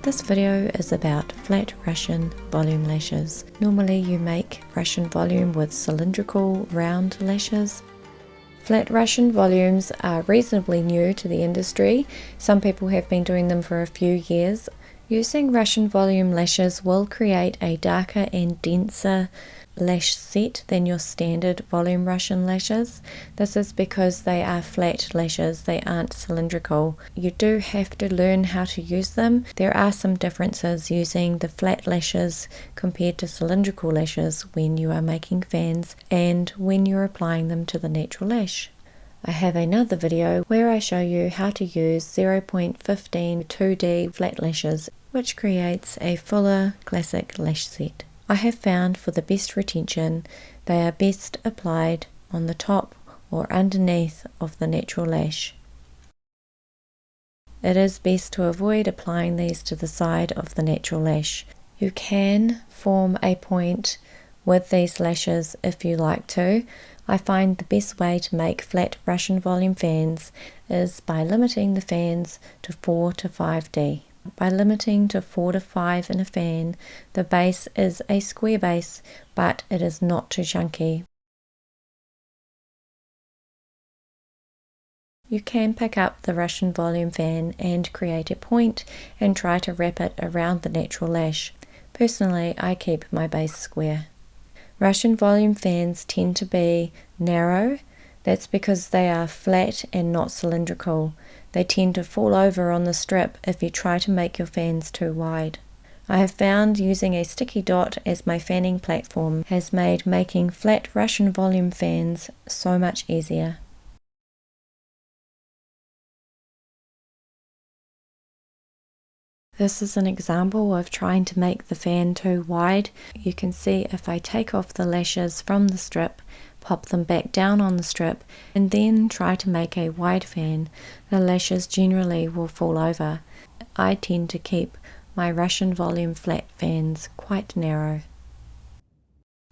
This video is about flat Russian volume lashes. Normally you make Russian volume with cylindrical round lashes. Flat Russian volumes are reasonably new to the industry. Some people have been doing them for a few years. Using Russian volume lashes will create a darker and denser lash set than your standard volume Russian lashes. This is because they are flat lashes, they aren't cylindrical. You do have to learn how to use them. There are some differences using the flat lashes compared to cylindrical lashes when you are making fans and when you're applying them to the natural lash. I have another video where I show you how to use 0.15 2D flat lashes, which creates a fuller classic lash set. I have found for the best retention, they are best applied on the top or underneath of the natural lash. It is best to avoid applying these to the side of the natural lash. You can form a point with these lashes if you like to. I find the best way to make flat Russian volume fans is by limiting the fans to 4 to 5D. By limiting to 4 to 5 in a fan, the base is a square base, but it is not too chunky. You can pick up the Russian volume fan and create a point and try to wrap it around the natural lash. Personally, I keep my base square. Russian volume fans tend to be narrow. That's because they are flat and not cylindrical. They tend to fall over on the strip if you try to make your fans too wide. I have found using a sticky dot as my fanning platform has made making flat Russian volume fans so much easier. This is an example of trying to make the fan too wide. You can see if I take off the lashes from the strip, pop them back down on the strip, and then try to make a wide fan, the lashes generally will fall over. I tend to keep my Russian volume flat fans quite narrow.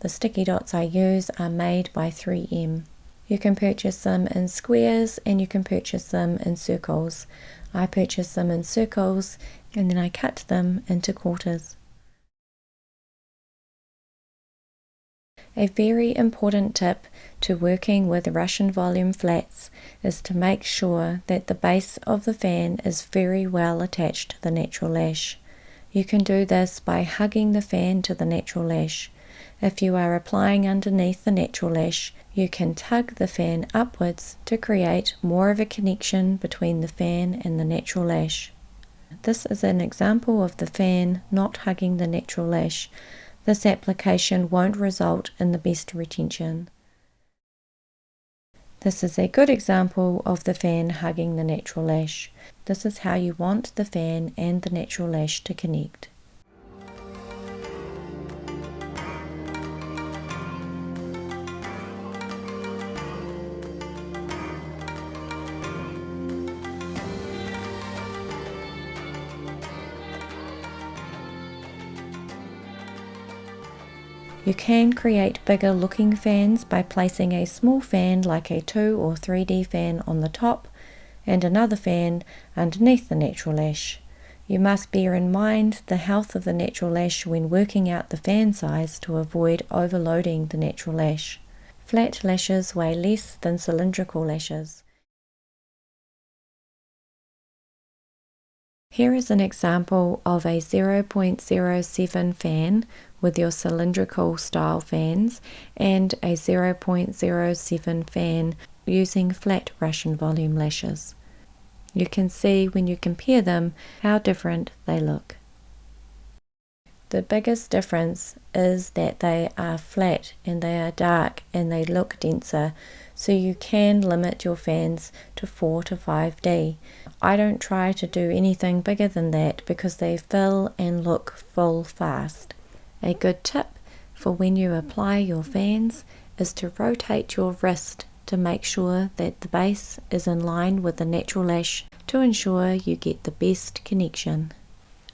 The sticky dots I use are made by 3M. You can purchase them in squares and you can purchase them in circles. I purchase them in circles and then I cut them into quarters. A very important tip to working with Russian volume flats is to make sure that the base of the fan is very well attached to the natural lash. You can do this by hugging the fan to the natural lash. If you are applying underneath the natural lash, you can tug the fan upwards to create more of a connection between the fan and the natural lash. This is an example of the fan not hugging the natural lash. This application won't result in the best retention. This is a good example of the fan hugging the natural lash. This is how you want the fan and the natural lash to connect. You can create bigger looking fans by placing a small fan like a 2 or 3D fan on the top and another fan underneath the natural lash. You must bear in mind the health of the natural lash when working out the fan size to avoid overloading the natural lash. Flat lashes weigh less than cylindrical lashes. Here is an example of a 0.07 fan with your cylindrical style fans and a 0.07 fan using flat Russian volume lashes. You can see when you compare them how different they look. The biggest difference is that they are flat and they are dark and they look denser, so you can limit your fans to 4 to 5D. I don't try to do anything bigger than that because they fill and look full fast. A good tip for when you apply your fans is to rotate your wrist to make sure that the base is in line with the natural lash to ensure you get the best connection.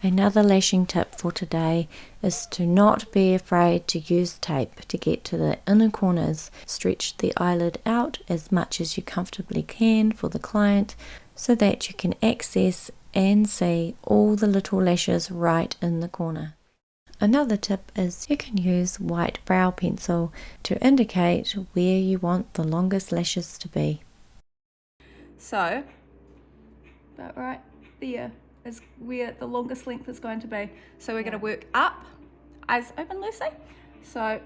Another lashing tip for today is to not be afraid to use tape to get to the inner corners. Stretch the eyelid out as much as you comfortably can for the client so that you can access and see all the little lashes right in the corner. Another tip is you can use white brow pencil to indicate where you want the longest lashes to be. So, about right there is where the longest length is going to be. So we're going to work up, eyes open Lucy. So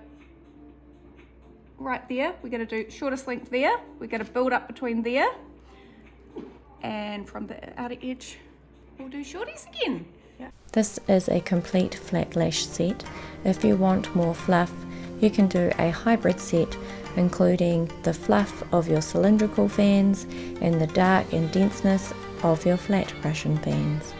right there, we're going to do shortest length there. We're going to build up between there, and from the outer edge we'll do shorties again. This is a complete flat lash set. If you want more fluff, you can do a hybrid set including the fluff of your cylindrical fans and the dark and denseness of your flat Russian fans.